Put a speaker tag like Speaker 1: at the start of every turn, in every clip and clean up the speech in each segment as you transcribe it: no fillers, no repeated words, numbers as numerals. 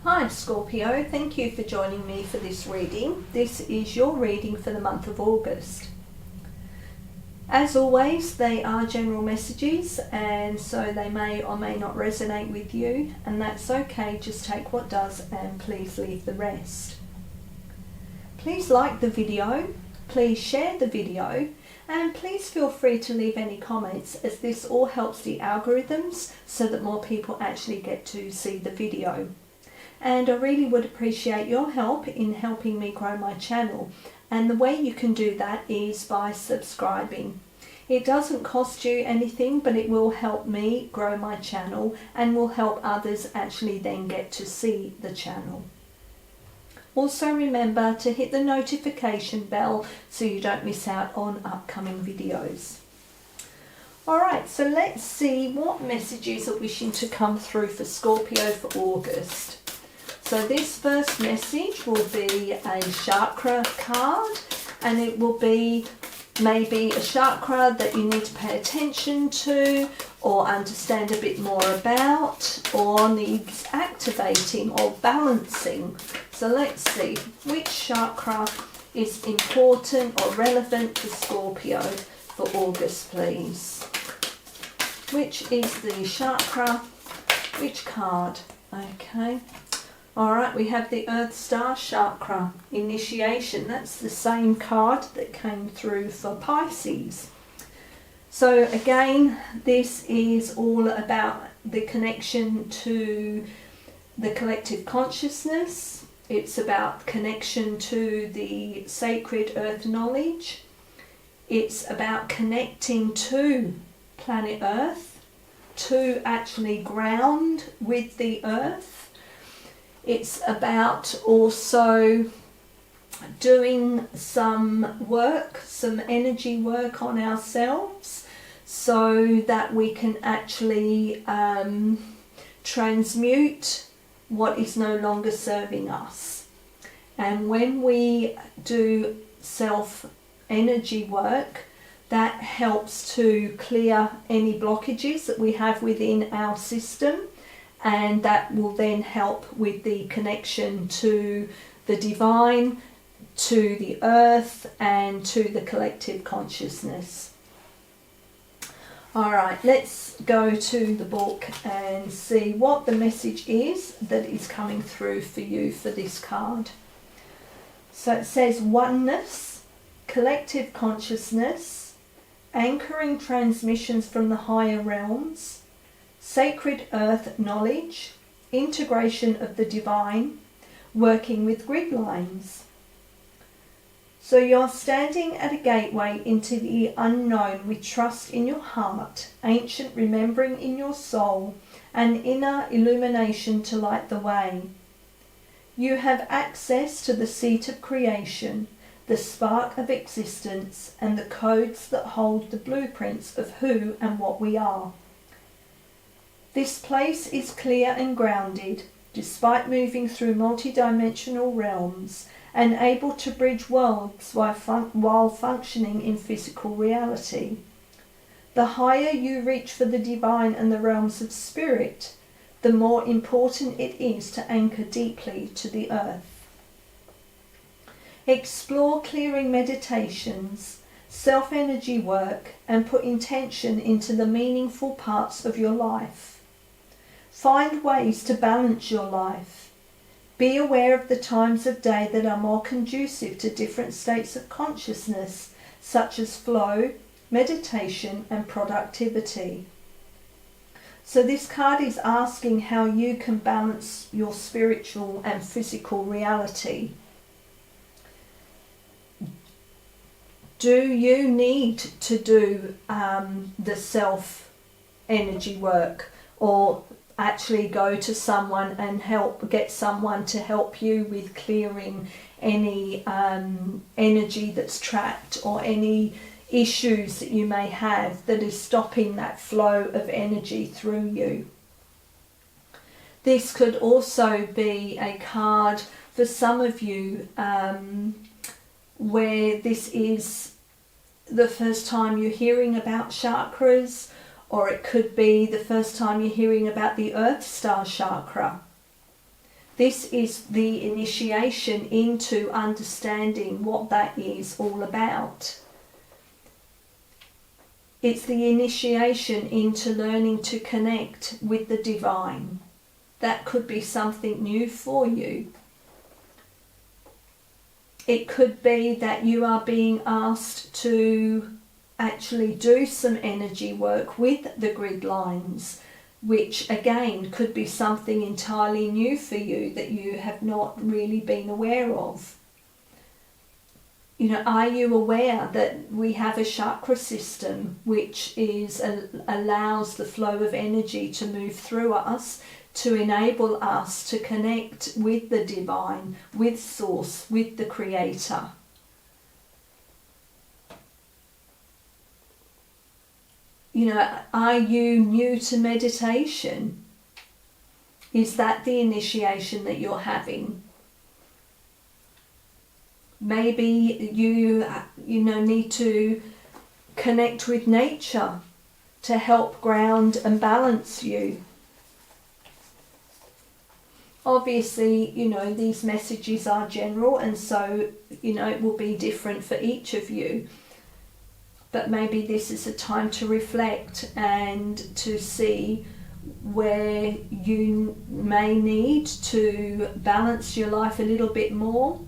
Speaker 1: Hi Scorpio, thank you for joining me for this reading. This is your reading for the month of August. As always, they are general messages and so they may or may not resonate with you, and that's okay, just take what does and please leave the rest. Please like the video, please share the video, and please feel free to leave any comments, as this all helps the algorithms so that more people actually get to see the video. And I really would appreciate your help in helping me grow my channel, and the way you can do that is by subscribing. It doesn't cost you anything, but it will help me grow my channel and will help others actually then get to see the channel. Also remember to hit the notification bell so you don't miss out on upcoming videos. Alright, so let's see what messages are wishing to come through for Scorpio for August. So this first message will be a chakra card, and it will be maybe a chakra that you need to pay attention to or understand a bit more about or needs activating or balancing. So let's see which chakra is important or relevant for Scorpio for August, please. Which is the chakra? Which card? Okay. Alright, we have the Earth Star Chakra, Initiation. That's the same card that came through for Pisces. So again, this is all about the connection to the collective consciousness. It's about connection to the sacred earth knowledge. It's about connecting to planet Earth, to actually ground with the earth. It's about also doing some work, some energy work on ourselves so that we can actually transmute what is no longer serving us. And when we do self-energy work, that helps to clear any blockages that we have within our system, and that will then help with the connection to the divine, to the earth, and to the collective consciousness. Alright, let's go to the book and see what the message is that is coming through for you for this card. So it says oneness, collective consciousness, anchoring transmissions from the higher realms, sacred earth knowledge, integration of the divine, working with grid lines. So you're standing at a gateway into the unknown with trust in your heart, ancient remembering in your soul, and inner illumination to light the way. You have access to the seat of creation, the spark of existence, and the codes that hold the blueprints of who and what we are. This place is clear and grounded, despite moving through multidimensional realms, and able to bridge worlds while functioning in physical reality. The higher you reach for the divine and the realms of spirit, the more important it is to anchor deeply to the earth. Explore clearing meditations, self-energy work, and put intention into the meaningful parts of your life. Find ways to balance your life. Be aware of the times of day that are more conducive to different states of consciousness, such as flow, meditation, and productivity. So this card is asking how you can balance your spiritual and physical reality. Do you need to do the self-energy work, or actually go to someone and get someone to help you with clearing any energy that's trapped or any issues that you may have that is stopping that flow of energy through you? This could also be a card for some of you where this is the first time you're hearing about chakras, or it could be the first time you're hearing about the Earth Star Chakra. This is the initiation into understanding what that is all about. It's the initiation into learning to connect with the divine. That could be something new for you. It could be that you are being asked to actually do some energy work with the grid lines, which again could be something entirely new for you that you have not really been aware of. You know, are you aware that we have a chakra system which allows the flow of energy to move through us to enable us to connect with the divine, with source, with the creator? You know, are you new to meditation? Is that the initiation that you're having? Maybe you need to connect with nature to help ground and balance you. Obviously, these messages are general, and so, it will be different for each of you. But maybe this is a time to reflect and to see where you may need to balance your life a little bit more,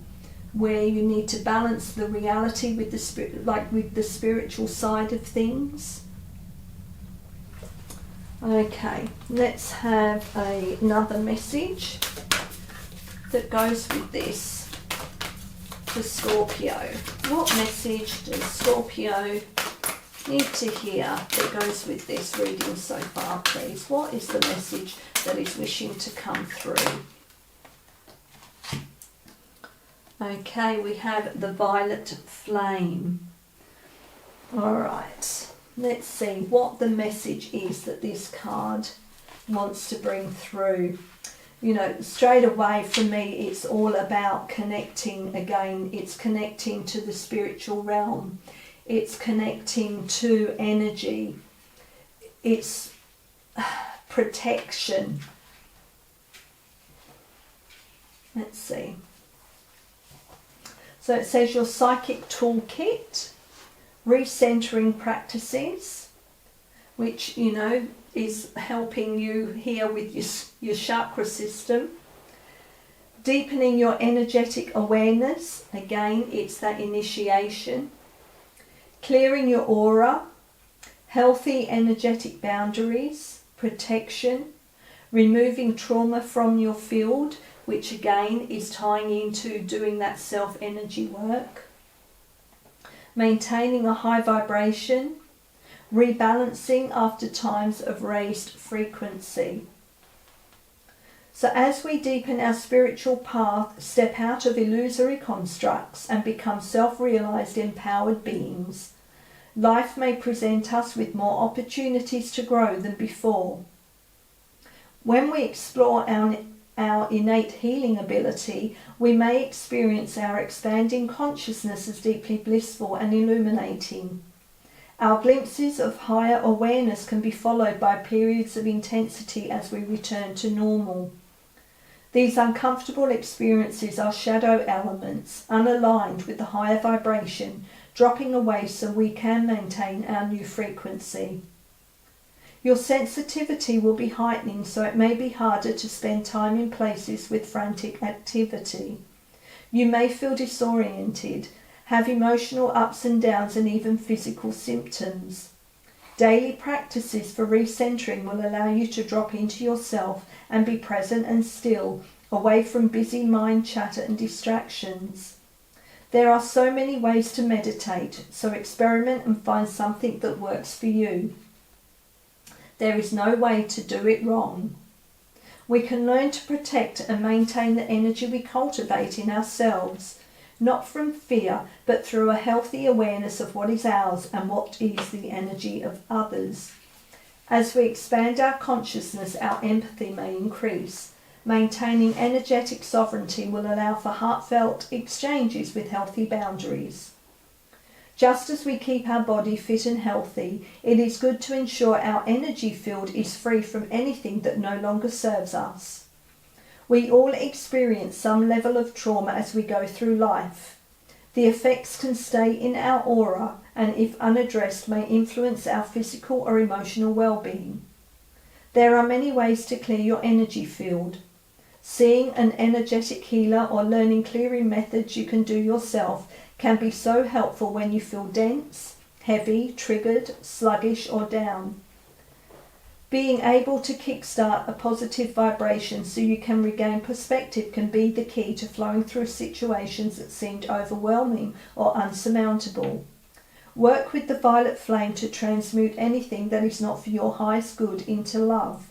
Speaker 1: where you need to balance the reality with the spirit, like with the spiritual side of things. Okay, let's have another message that goes with this for Scorpio. What message does Scorpio need to hear that goes with this reading so far, please? What is the message that is wishing to come through? Okay, we have the violet flame. All right, let's see what the message is that this card wants to bring through. Straight away for me, it's all about connecting again. It's connecting to the spiritual realm. It's connecting to energy. It's protection. Let's see. So it says your psychic toolkit, recentering practices, which, is helping you here with your chakra system. Deepening your energetic awareness. Again, it's that initiation. Clearing your aura. Healthy energetic boundaries. Protection. Removing trauma from your field, which again is tying into doing that self-energy work. Maintaining a high vibration. Rebalancing after times of raised frequency. So as we deepen our spiritual path, step out of illusory constructs and become self-realized, empowered beings, life may present us with more opportunities to grow than before. When we explore our innate healing ability, we may experience our expanding consciousness as deeply blissful and illuminating. Our glimpses of higher awareness can be followed by periods of intensity as we return to normal. These uncomfortable experiences are shadow elements, unaligned with the higher vibration, dropping away so we can maintain our new frequency. Your sensitivity will be heightening, so it may be harder to spend time in places with frantic activity. You may feel disoriented, have emotional ups and downs, and even physical symptoms. Daily practices for recentering will allow you to drop into yourself and be present and still, away from busy mind chatter and distractions. There are so many ways to meditate, so experiment and find something that works for you. There is no way to do it wrong. We can learn to protect and maintain the energy we cultivate in ourselves, not from fear, but through a healthy awareness of what is ours and what is the energy of others. As we expand our consciousness, our empathy may increase. Maintaining energetic sovereignty will allow for heartfelt exchanges with healthy boundaries. Just as we keep our body fit and healthy, it is good to ensure our energy field is free from anything that no longer serves us. We all experience some level of trauma as we go through life. The effects can stay in our aura and, if unaddressed, may influence our physical or emotional well-being. There are many ways to clear your energy field. Seeing an energetic healer or learning clearing methods you can do yourself can be so helpful when you feel dense, heavy, triggered, sluggish or down. Being able to kickstart a positive vibration so you can regain perspective can be the key to flowing through situations that seemed overwhelming or unsurmountable. Work with the violet flame to transmute anything that is not for your highest good into love.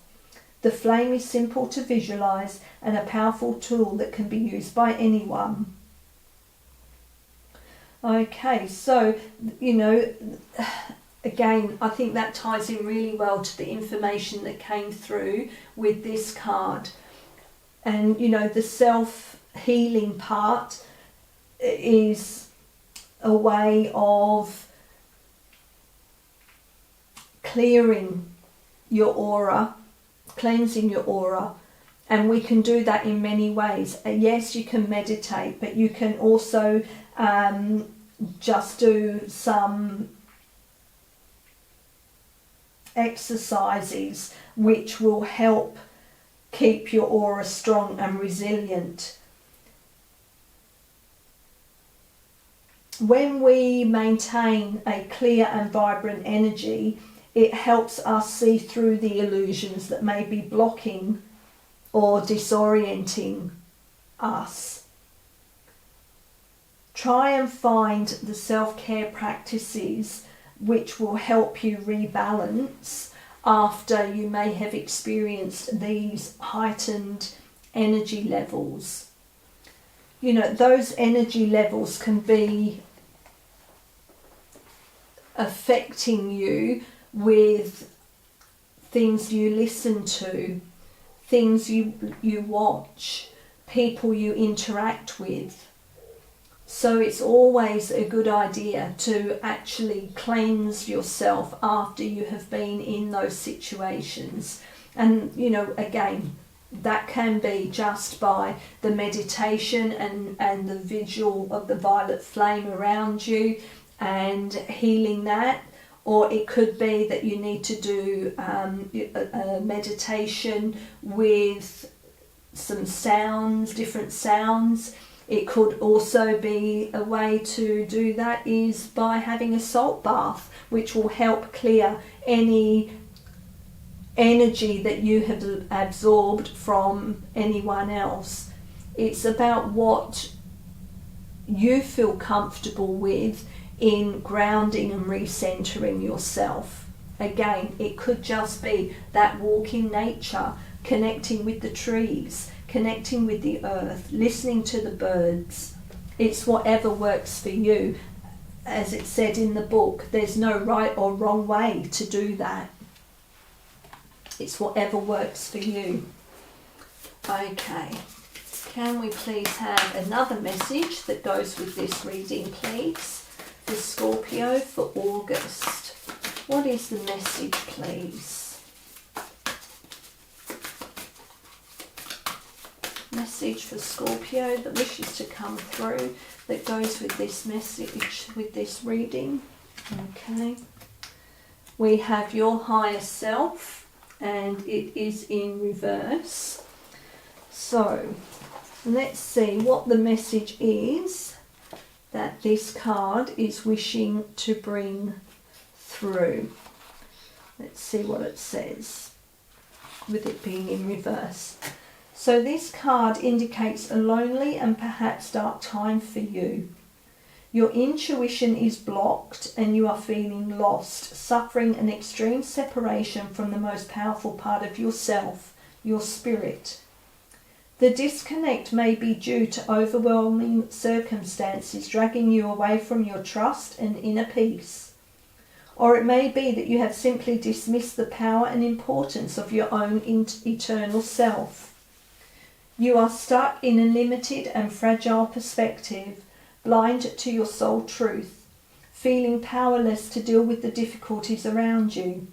Speaker 1: The flame is simple to visualize and a powerful tool that can be used by anyone. Okay, so, again, I think that ties in really well to the information that came through with this card. And, the self-healing part is a way of clearing your aura, cleansing your aura, and we can do that in many ways. Yes, you can meditate, but you can also just do some exercises which will help keep your aura strong and resilient. When we maintain a clear and vibrant energy, it helps us see through the illusions that may be blocking or disorienting us. Try and find the self-care practices which will help you rebalance after you may have experienced these heightened energy levels. Those energy levels can be affecting you with things you listen to, things you watch, people you interact with. So it's always a good idea to actually cleanse yourself after you have been in those situations. And, again, that can be just by the meditation and the visual of the violet flame around you and healing that. Or it could be that you need to do a meditation with some sounds, different sounds. It could also be a way to do that is by having a salt bath, which will help clear any energy that you have absorbed from anyone else. It's about what you feel comfortable with in grounding and recentering yourself. Again, it could just be that walk in nature, connecting with the trees, connecting with the earth, listening to the birds. It's whatever works for you. As it said in the book, there's no right or wrong way to do that. It's whatever works for you. Okay, can we please have another message that goes with this reading, please? For Scorpio for August. What is the message, please? Message for Scorpio that wishes to come through that goes with this message, with this reading. Okay. We have your higher self and it is in reverse. So let's see what the message is that this card is wishing to bring through. Let's see what it says with it being in reverse. So this card indicates a lonely and perhaps dark time for you. Your intuition is blocked and you are feeling lost, suffering an extreme separation from the most powerful part of yourself, your spirit. The disconnect may be due to overwhelming circumstances dragging you away from your trust and inner peace. Or it may be that you have simply dismissed the power and importance of your own eternal self. You are stuck in a limited and fragile perspective, blind to your soul truth, feeling powerless to deal with the difficulties around you.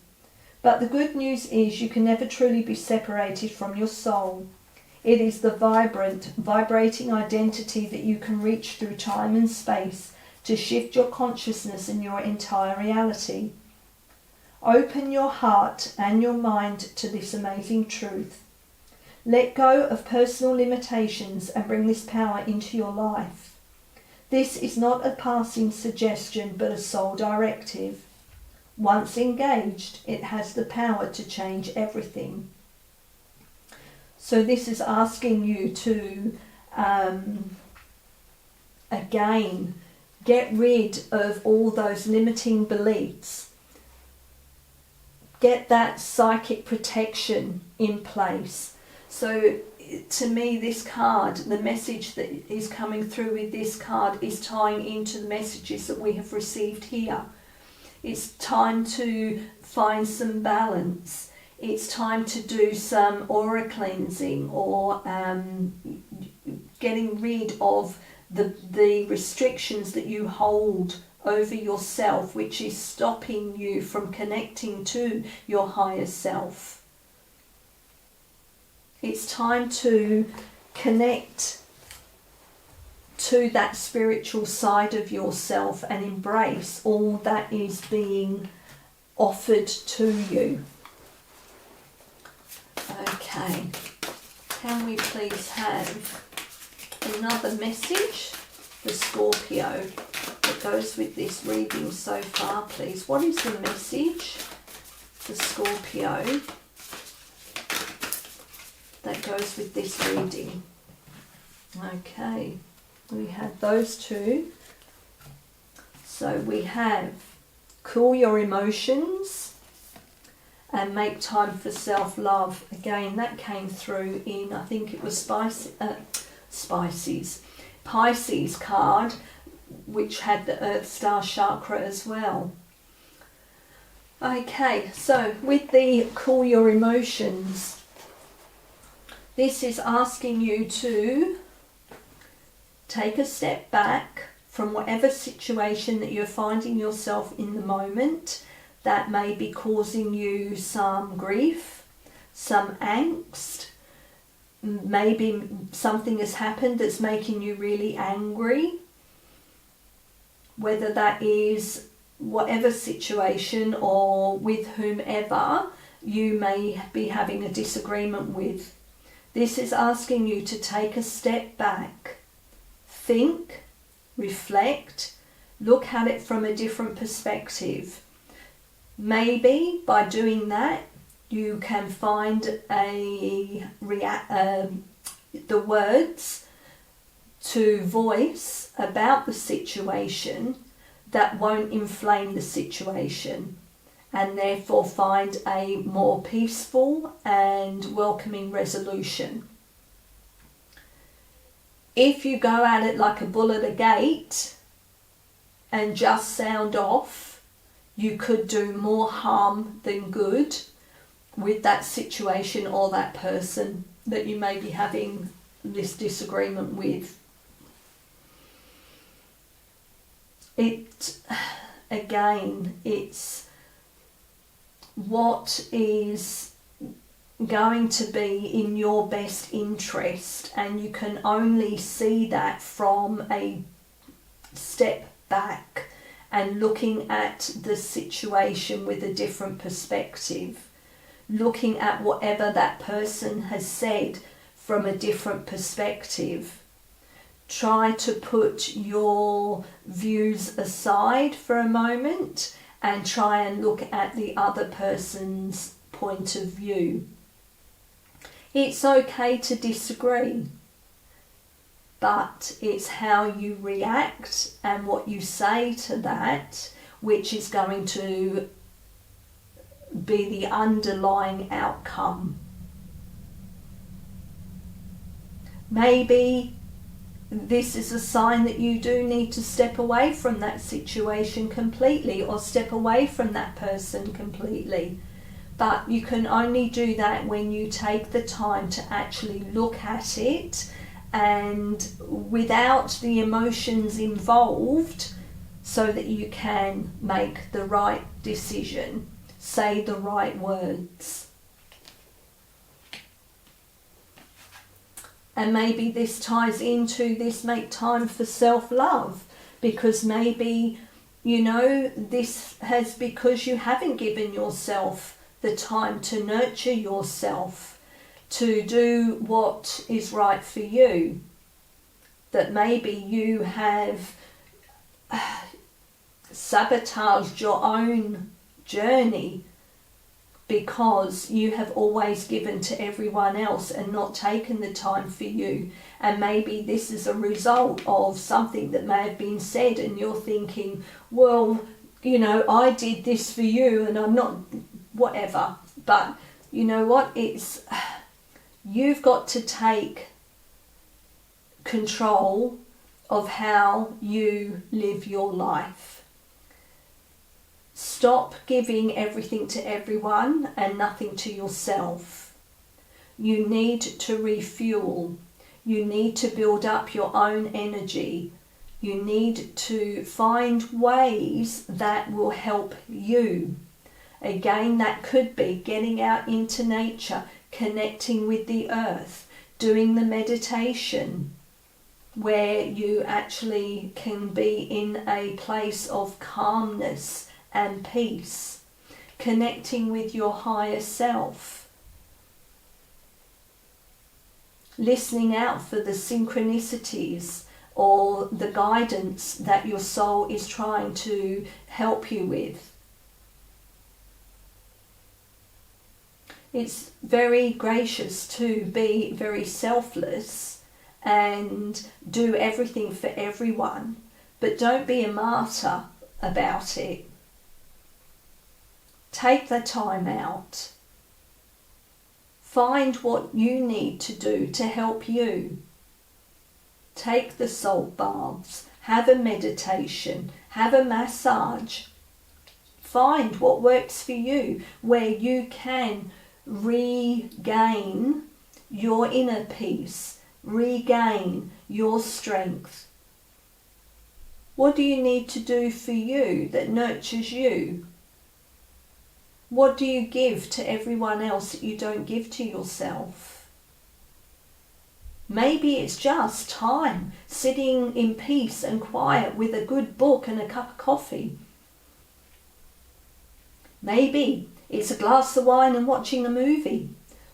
Speaker 1: But the good news is you can never truly be separated from your soul. It is the vibrant, vibrating identity that you can reach through time and space to shift your consciousness and your entire reality. Open your heart and your mind to this amazing truth. Let go of personal limitations and bring this power into your life. This is not a passing suggestion, but a soul directive. Once engaged, it has the power to change everything. So this is asking you to, again, get rid of all those limiting beliefs. Get that psychic protection in place. So to me, this card, the message that is coming through with this card is tying into the messages that we have received here. It's time to find some balance. It's time to do some aura cleansing or getting rid of the restrictions that you hold over yourself, which is stopping you from connecting to your higher self. It's time to connect to that spiritual side of yourself and embrace all that is being offered to you. Okay, can we please have another message for Scorpio that goes with this reading so far, please? What is the message for Scorpio that goes with this reading? Okay, we have those two. So we have cool your emotions and make time for self-love. Again, that came through in, I think it was Pisces card, which had the Earth Star chakra as well. Okay, so with the cool your emotions, this is asking you to take a step back from whatever situation that you're finding yourself in the moment that may be causing you some grief, some angst. Maybe something has happened that's making you really angry. Whether that is whatever situation or with whomever you may be having a disagreement with. This is asking you to take a step back, think, reflect, look at it from a different perspective. Maybe by doing that, you can find the words to voice about the situation that won't inflame the situation, and therefore find a more peaceful and welcoming resolution. If you go at it like a bull at a gate and just sound off, you could do more harm than good with that situation or that person that you may be having this disagreement with. It's what is going to be in your best interest, and you can only see that from a step back and looking at the situation with a different perspective, looking at whatever that person has said from a different perspective. Try to put your views aside for a moment and try and look at the other person's point of view. It's okay to disagree, but it's how you react and what you say to that which is going to be the underlying outcome. Maybe this is a sign that you do need to step away from that situation completely, or step away from that person completely. But you can only do that when you take the time to actually look at it, and without the emotions involved, so that you can make the right decision, say the right words. And maybe this ties into this make time for self-love, because maybe, you know, this has because you haven't given yourself the time to nurture yourself, to do what is right for you, that maybe you have sabotaged your own journey because you have always given to everyone else and not taken the time for you. And maybe this is a result of something that may have been said, and you're thinking, well, you know, I did this for you and I'm not whatever. But you know what? You've got to take control of how you live your life. Stop giving everything to everyone and nothing to yourself. You need to refuel. You need to build up your own energy. You need to find ways that will help you. Again, that could be getting out into nature, connecting with the earth, doing the meditation, where you actually can be in a place of calmness and peace, connecting with your higher self, listening out for the synchronicities or the guidance that your soul is trying to help you with. It's very gracious to be very selfless and do everything for everyone, but don't be a martyr about it. Take the time out. Find what you need to do to help you. Take the salt baths, have a meditation, have a massage. Find what works for you, where you can regain your inner peace, regain your strength. What do you need to do for you that nurtures you? What do you give to everyone else that you don't give to yourself? Maybe it's just time sitting in peace and quiet with a good book and a cup of coffee. Maybe it's a glass of wine and watching a movie.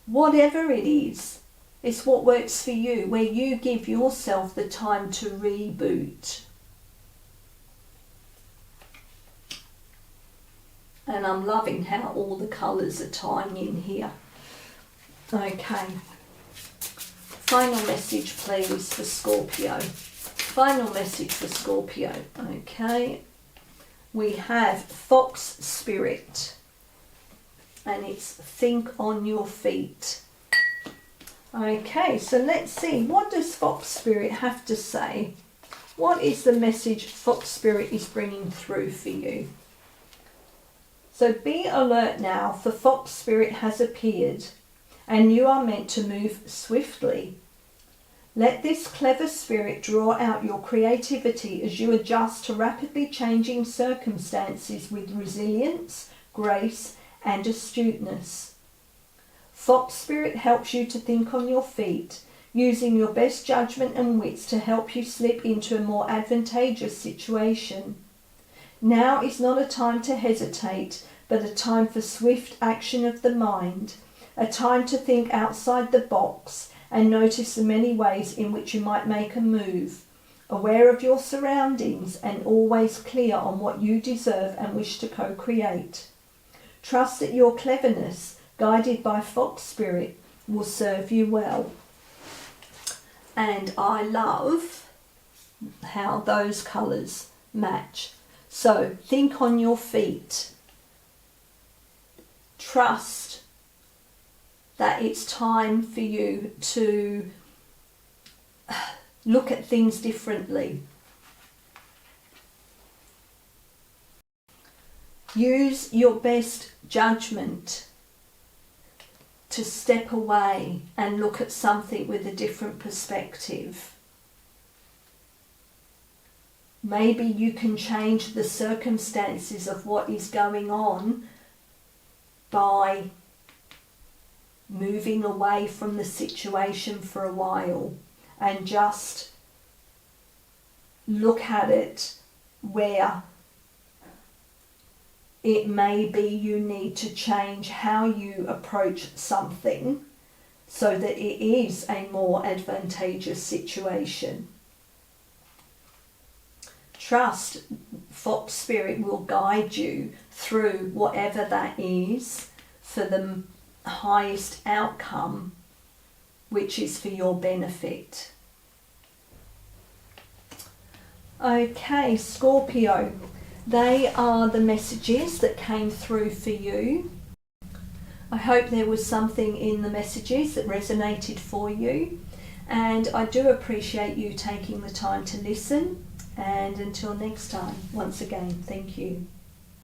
Speaker 1: Whatever it is, it's what works for you, where you give yourself the time to reboot. And I'm loving how all the colours are tying in here. Okay. Final message, please, for Scorpio. Final message for Scorpio. Okay. We have Fox Spirit. And it's think on your feet. Okay, so let's see. What does Fox Spirit have to say? What is the message Fox Spirit is bringing through for you? So be alert now, for Fox Spirit has appeared, and you are meant to move swiftly. Let this clever spirit draw out your creativity as you adjust to rapidly changing circumstances with resilience, grace, and astuteness. Fox Spirit helps you to think on your feet, using your best judgment and wits to help you slip into a more advantageous situation. Now is not a time to hesitate, but a time for swift action of the mind, a time to think outside the box and notice the many ways in which you might make a move, aware of your surroundings and always clear on what you deserve and wish to co-create. Trust that your cleverness, guided by Fox Spirit, will serve you well. And I love how those colours match. So think on your feet. Trust that it's time for you to look at things differently. Use your best judgment to step away and look at something with a different perspective. Maybe you can change the circumstances of what is going on by moving away from the situation for a while and just look at it where it may be you need to change how you approach something so that it is a more advantageous situation. Trust Fox Spirit will guide you through whatever that is for the highest outcome, which is for your benefit. Okay, Scorpio, they are the messages that came through for you. I hope there was something in the messages that resonated for you, and I do appreciate you taking the time to listen. And until next time, once again, thank you.